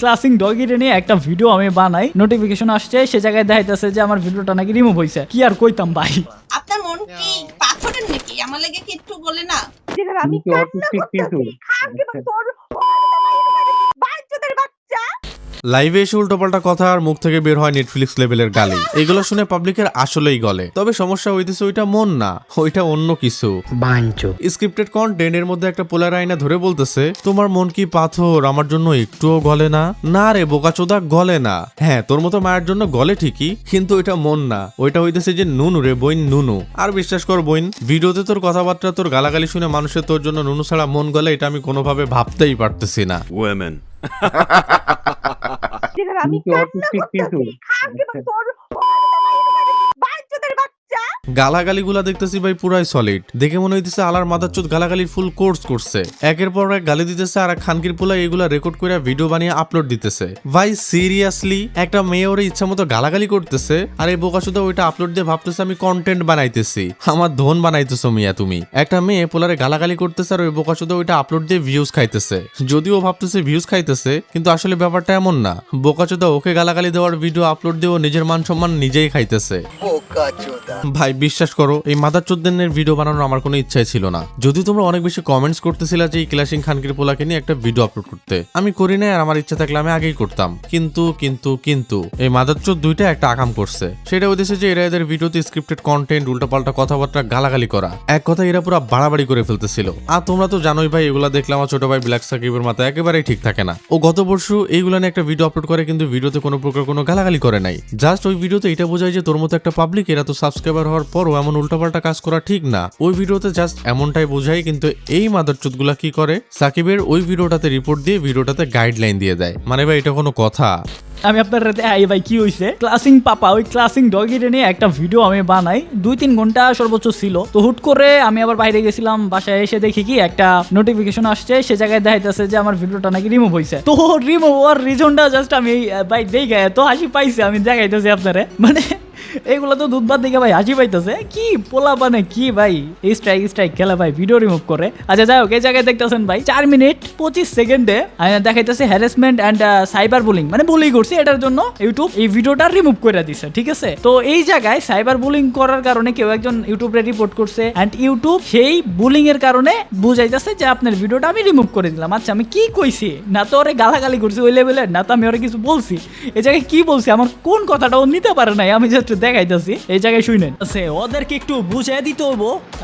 ক্লাসিং ডগিরে নিয়ে একটা ভিডিও আমি বানাই, নোটিফিকেশন আসছে, সে জায়গায় দেখাইতেছে যে আমার ভিডিওটা নাকি রিমুভ হয়েছে। কি আর কইতাম ভাই। আপনার মন কি পাথরের নাকি? আমার লাগে কি একটু বলে না? আমি কান্না করতেছি, খাক এবং তোর বাচ্চাদের বাচ্চা। লাইভে এসে উল্টোপাল্টা কথা আর মুখ থেকে বের হয় নেটফ্লিক্স লেভেলের গালি। এগুলো শুনে পাবলিকের আসলেই গলে। তবে সমস্যা হইতেছে ওইটা মন না, ওইটা অন্য কিছু। স্ক্রিপ্টেড কন্টেন্ট এর মধ্যে একটা পোলার আয়না ধরে বলতেছে, তোমার মন কি পাথর, আমার জন্য একটুও গলে না? না রে বোকাচোদা, গলে না। হ্যাঁ, তোর মতো মায়ের জন্য গলে ঠিকই, কিন্তু ওইটা মন না, ওইটা হইতেছে যে নুনু রে বইন, নুনু। আর বিশ্বাস কর বইন, ভিডিওতে তোর কথাবার্তা, তোর গালাগালি শুনে মানুষের তোর জন্য নুনু ছাড়া মন গলে, এটা আমি কোনোভাবে ভাবতেই পারতেছি না। আমি কান্না করতেছি, খাক এবং তোর বাচ্চাদের বাচ্চা। গালাগালিগুলা দেখতেছি ভাই পুরাই সলিড। দেখে মনে হইতেছে আলার মাদারচোদ গালাগালির ফুল কোর্স করছে। একের পর এক গালি দিতেছে, আর খানকির পোলা এগুলা রেকর্ড করে ভিডিও বানিয়ে আপলোড দিতেছে। ভাই সিরিয়াসলি, একটা মেয়ে ওর ইচ্ছা মতো গালাগালি করতেছে, আর এই বোকাচোদা ওইটা আপলোড দিয়ে ভাবতেছে আমি কন্টেন্ট বানাইতেছি। আমার ধন বানাইতেছো মিয়া তুমি। একটা মেয়ে পোলারে গালাগালি করতেছে, আর ওই বোকাচোদা ওইটা আপলোড দিয়ে ভিউজ খাইতেছে। যদিও ভাবতেছে ভিউজ খাইতেছে, কিন্তু আসলে ব্যাপারটা এমন না। বোকাচোদা ওকে গালাগালি দেওয়ার ভিডিও আপলোড দিয়ে নিজের মান সম্মান নিজেই খাইতেছে। ভাই বিশ্বাস করো, এই মাদারচোদদের ভিডিও বানানোর আমার কোনো ইচ্ছাই ছিল না। যদি তোমরা অনেক বেশি কমেন্টস করতেছিলা যে এই ক্লাসিং খানকির পোলাকে নিয়ে একটা ভিডিও আপলোড করতে, আমি করি না। আর আমার ইচ্ছা থাকলে আমি আগেই করতাম। কিন্তু এই মাদারচোদ দুইটা একটা আকাম করছে। সেটা হইতেছে যে এরা এদের ভিডিওতে স্ক্রিপ্টেড কন্টেন্ট, উল্টাপাল্টা কথাবার্তা, গালাগালি করা, এক কথা এরা পুরো বাড়াবাড়ি করে ফেলতেছিল। আর তোমরা তো জানোই ভাই, এগুলা দেখলে আমার ছোট ভাই ব্ল্যাক সাকিবের মাথা একেবারেই ঠিক থাকে না। ও গত বর্ষ এইগুলা নিয়ে একটা ভিডিও আপলোড করে, কিন্তু ভিডিওতে কোনো প্রকার কোনো গালাগালি করে নাই। জাস্ট ওই ভিডিওতে এটা বোঝায় যে তোর মতো একটা পাবলিক, এরা তো সাবস্ক্রাইবার হওয়ার পরও এমন উল্টাপাল্টা কাজ করা ঠিক না। ওই ভিডিওতে জাস্ট এমনটাই বোঝায়। কিন্তু এই মাদারচোদগুলা কি করে, সাকিবের ওই ভিডিওটাতে রিপোর্ট দিয়ে ভিডিওটাতে গাইডলাইন দিয়ে দেয়। মানে ভাই এটা কোনো কথা? আমি আপনার ভাই কি হয়েছে, ক্লাসিং পাপা ওই ক্লাসিং ডগিরে নিয়ে একটা ভিডিও আমি বানাই, 2-3 ঘন্টা সর্বোচ্চ ছিল। তো হুট করে আমি আবার বাইরে গেছিলাম, বাসায় এসে দেখি কি একটা নোটিফিকেশন আসছে, সে জায়গায় দেখাইতেছে যে আমার ভিডিওটা নাকি রিমুভ হয়েছে। তো রিমুভ হওয়ার রিজনটা জাস্ট আমি ভাই দেখে তো হাসি পাইছে, আমি দেখাইতেছি আপনারে। মানে এগুলো তো দুধ ভাত দেখে ভাই হাসি পাইতেছে। কি পোলা মানে কি ভাই, এই স্ট্রাইক খেলা ভাই ভিডিও রিমুভ করে। আচ্ছা যাই হোক, এই জায়গায় দেখতেছেন ভাই 4 মিনিট 25 সেকেন্ডে দেখাইতেছে হ্যারাসমেন্ট অ্যান্ড সাইবার বুলিং, মানে বুলি করছে, এটার জন্য ইউটিউব এই ভিডিওটা রিমুভ করে দিছে। ঠিক আছে, তো এই জায়গায় সাইবার বুলিং করার কারণে কেউ একজন ইউটিউবে রিপোর্ট করছে, অ্যান্ড ইউটিউব সেই বুলিং এর কারণে বুঝাইতেছে যে আপনার ভিডিওটা আমি রিমুভ করে দিলাম। আচ্ছা আমি কি কইছি? না তো ওরে গালাগালি করছি ওই লেভেলের, না তো আমি ওরে কিছু বলছি। এই জায়গায় কি বলছি, আমার কোন কথাটা ও নিতে পারে নাই, আমি জাস্ট দেখাইতেছি। এই জায়গায় শুনেন, ওদেরকে একটু বুঝাই দিতে হইব,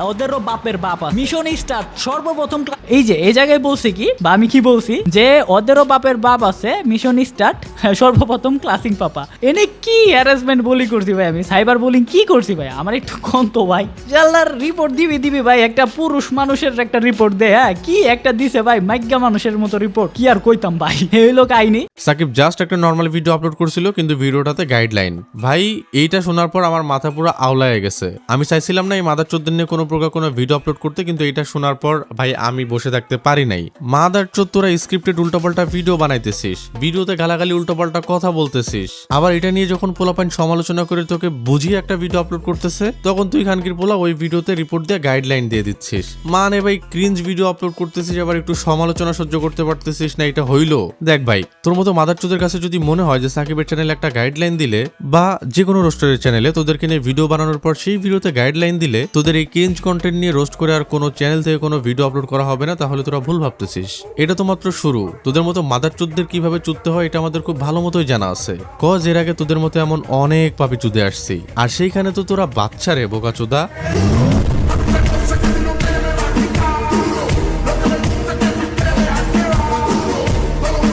ওদেরও বাপের বাপ মিশন স্টার্ট সর্বপ্রথম। এই যে এই জায়গায় বলছি কি, বা আমি কি বলছি, যে ওদেরও বাপের বাপ আছে, মিশন স্টার্ট সর্বপ্রথম ক্লাসিং পাপা। এনে কি হ্যারাসমেন্ট বলি করছি ভাই, আমি সাইবার বুলিং কি করছি ভাই, আমার একটু কম তো ভাই। জাল্লার রিপোর্ট দিবি ভাই, একটা পুরুষ মানুষের একটা রিপোর্ট দে। হ্যাঁ কি একটা দিছে ভাই, মাইগ্যা মানুষের মতো রিপোর্ট, কি আর কইতাম ভাই। এই লোক আইনি সাকিব জাস্ট একটা নর্মাল ভিডিও আপলোড করছিল, কিন্তু ভিডিওটাতে গাইডলাইন। ভাই এইটা শোনার পর আমার মাথা পুরো আওলায় গেছে। আমি চাইছিলাম না এই মাদারচোদদের নিয়ে কোনো প্রকার কোনো ভিডিও আপলোড করতে, কিন্তু এটা শোনার পর ভাই আমি বসে থাকতে পারি নাই। মাদারচোদ তোরা স্ক্রিপ্টেড উল্টাপাল্টা ভিডিও বানাইতেছিস, ভিডিওতে গালাগালি উল্টাপাল্টা কথা বলতেছিস, আবার এটা নিয়ে যখন পোলাপাইন সমালোচনা করে তোকে বুঝিয়ে একটা ভিডিও আপলোড করতেছে, তখন তুই খানকির পোলা ওই ভিডিওতে রিপোর্ট দিয়ে গাইডলাইন দিয়ে দিচ্ছিস। মানে ভাই ক্রিঞ্জ ভিডিও আপলোড করতেছিস, আবার একটু সমালোচনা সহ্য করতে পারতেছিস না, এটা হইলো? দেখ ভাই, তোর মতো মাদারচোদের কাছে যদি মনে হয় যে সাকিবের চ্যানেলে একটা গাইডলাইন দিলে, বা যে কোনো রোস্টারের চ্যানেলে তোদেরকে নিয়ে ভিডিও বানানোর পর সেই ভিডিওতে গাইডলাইন দিলে তোদের এই ক্রিঞ্জ কন্টেন্ট নিয়ে রোস্ট করে আর কোনো চ্যানেল থেকে কোনো ভিডিও আপলোড করা হবে না, তাহলে তোরা ভুল ভাবতেছিস। এটা তো মাত্র শুরু। তোদের মতো মাদারচোদদের কিভাবে চুদতে হয় এটা আমাদের খুব ভালো মতোই জানা আছে। কজ এর আগে তোদের মতো এমন অনেক পাপি চুদে আসছি, আর সেইখানে তো তোরা বাচ্চা রে বোকাচোদা।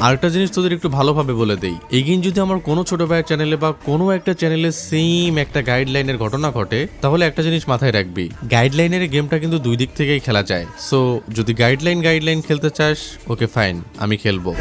আরেকটা জিনিস তোদের একটু ভালোভাবে বলে দেই, এগিন যদি আমার কোনো ছোট ভাইয়ের চ্যানেলে বা কোনো একটা চ্যানেলে সেম একটা গাইডলাইনের ঘটনা ঘটে, তাহলে একটা জিনিস মাথায় রাখবি, গাইডলাইনের গেমটা কিন্তু দুই দিক থেকেই খেলা যায়। সো যদি গাইডলাইন খেলতে চাস, ওকে ফাইন, আমি খেলবো।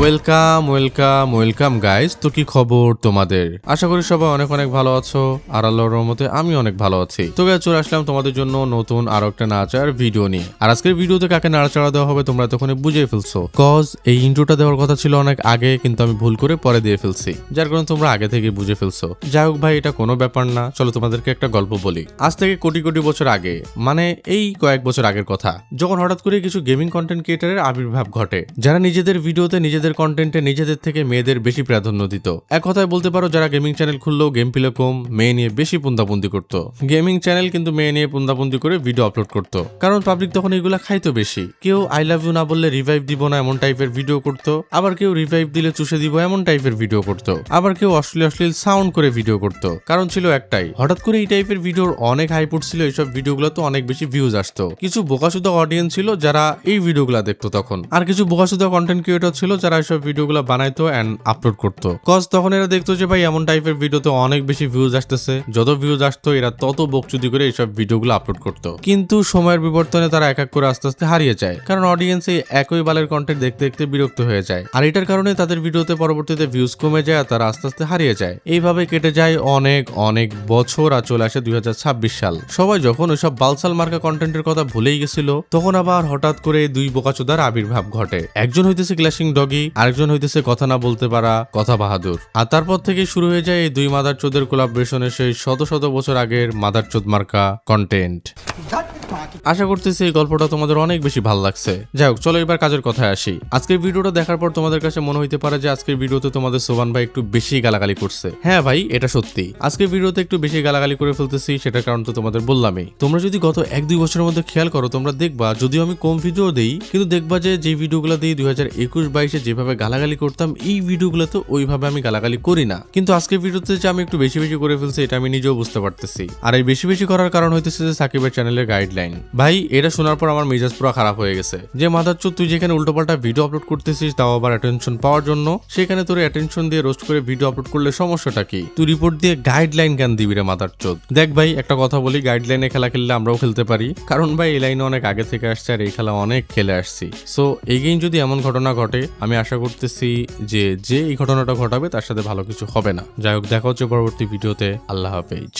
Welcome guys. তো কি খবর তোমাদের? আশা করি সবাই অনেক অনেক ভালো আছো, আর আল্লাহর রহমতে আমি অনেক ভালো আছি। তো গাইস, চলে আসলাম তোমাদের জন্য নতুন আরো একটা নাচার ভিডিও নিয়ে। আর আজকের ভিডিওতে কাকে নাড়াচাড়া দেওয়া হবে তোমরা তখন বুঝে ফেলছো, কজ এই ইন্ট্রোটা দেওয়ার কথা ছিল অনেক আগে, কিন্তু আমি ভুল করে পরে দিয়ে ফেলছি, যার কারণে তোমরা আগে থেকে বুঝে ফেলছো। যাই হোক ভাই, এটা কোনো ব্যাপার না। চলো তোমাদেরকে একটা গল্প বলি। আজ থেকে কোটি কোটি বছর আগে, মানে এই কয়েক বছর আগের কথা, যখন হঠাৎ করে কিছু গেমিং কন্টেন্ট ক্রিয়েটারের আবির্ভাব ঘটে, যারা নিজেদের ভিডিওতে নিজেদের কন্টেন্টে নিজেদের থেকে মেয়েদের বেশি প্রাধান্য দিত। এক কথায় বলতে পারো, যারা গেমিং চ্যানেল খুললেও গেম প্লে কম, মেয়ে নিয়ে বেশি পুন্দাপুন্দি করত। গেমিং চ্যানেল কিন্তু মেয়ে নিয়ে পুন্দাপুন্দি করে ভিডিও আপলোড করত, কারণ পাবলিক তখন এগুলা খাইতো বেশি। কেউ আই লাভ ইউ না বললে রিভাইভ দিব না এমন টাইপের ভিডিও করতো, আবার কেউ রিভাইভ দিলে চুষে দিব এমন টাইপের ভিডিও করতো, আবার কেউ অশ্লীল সাউন্ড করে ভিডিও করতো। কারণ ছিল একটাই, হঠাৎ করে এই টাইপের ভিডিওর অনেক হাইপ উঠছিল, এইসব ভিডিওগুলো তো অনেক বেশি ভিউজ আসতো। কিছু বোকাসুদা অডিয়েন্স ছিল যারা এই ভিডিওগুলো দেখতো তখন, আর কিছু বোকাসুদা কন্টেন্ট ক্রিয়েটর ছিল যারা এইসব ভিডিওগুলো বানাইতো এন্ড আপলোড করতো। কজ তখন এরা দেখতো যে ভাই এমন টাইপের ভিডিওতে অনেক বেশি ভিউজ আসতেছে, যত ভিউজ আসতো এরা তত বকচুদি করে এইসব ভিডিওগুলো আপলোড করতো। কিন্তু সময়ের বিবর্তনে তারা এক এক করে আস্তে আস্তে হারিয়ে যায়, কারণ অডিয়েন্স এই একই বালের কন্টেন্ট দেখতে দেখতে বিরক্ত হয়ে যায়, আর এটার কারণে তাদের ভিডিওতে পরবর্তীতে ভিউজ কমে যায় আর তারা আস্তে আস্তে হারিয়ে যায়। এইভাবে কেটে যায় অনেক বছর, আর চলে আসে 2026 সাল। সবাই যখন ওইসব বালসাল মার্কা কন্টেন্টের কথা ভুলেই গেছিল, তখন আবার হঠাৎ করে দুই বোকাচোদার আবির্ভাব ঘটে। একজন হইতেছে ক্লাসিং ডগি, আরেকজন হইতেছে কথা না বলতে পারা কথা বাহাদুর। আর তারপর থেকে শুরু হয়ে যায় এই দুই মাদারচোদের কোলাবরেশনের সেই শত শত বছর আগের মাদারচোদ মার্কা কন্টেন্ট। আশা করতেছি এই গল্পটা তোমাদের অনেক বেশি ভালো লাগছে। যাই হোক, চলো এবার কাজের কথায় আসি। আজকের ভিডিওটা দেখার পর তোমাদের কাছে মনে হইতে পারে যে আজকের ভিডিওতে তোমাদের সোবান ভাই একটু বেশি গালাগালি করছে। হ্যাঁ ভাই, এটা সত্যি, আজকের ভিডিওতে একটু বেশি গালাগালি করে ফেলতেছি, সেটার কারণ তো তোমাদের বললামই। তোমরা যদি গত 1-2 বছরের মধ্যে খেয়াল করো, তোমরা দেখবা যদিও আমি কম ভিডিও দেই, কিন্তু দেখবা যে ভিডিওগুলো দিই 2021-22-এ যেভাবে গালাগালি করতাম, এই ভিডিওগুলোতে ওইভাবে আমি গালাগালি করি না। কিন্তু আজকের ভিডিওতে যে আমি একটু বেশি বেশি করে ফেলছি, এটা আমি নিজেও বুঝতে পারতেছি। আর এই বেশি বেশি করার কারণ হইতেছে যে সাকিবের চ্যানেলের গাইডলাইন। ভাই, এটা শোনার পর আমার মেজাজ পুরো খারাপ হয়ে গেছে। যে মাদারচোদ, তুই যেখানে উল্টোপাল্টা ভিডিও আপলোড করতেছিস, তাও আবার অ্যাটেনশন পাওয়ার জন্য, সেখানে তোর অ্যাটেনশন দিয়ে রোস্ট করে ভিডিও আপলোড করলে সমস্যাটা কি? তুই রিপোর্ট দিয়ে গাইডলাইন কেন দিবি রে মাদারচোদ? দেখ ভাই, একটা কথা বলি, গাইডলাইনে খেলা খেললে আমরাও খেলতে পারি, কারণ ভাই এই লাইনে অনেক আগে থেকে আসছে আর এই খেলা অনেক খেলে আসছি। সো এগেইন যদি এমন ঘটনা ঘটে, আমি আশা করতেছি যে এই ঘটনাটা ঘটাবে তার সাথে ভালো কিছু হবে না। যাই হোক, দেখা হচ্ছে পরবর্তী ভিডিওতে। আল্লাহ হাফেজ।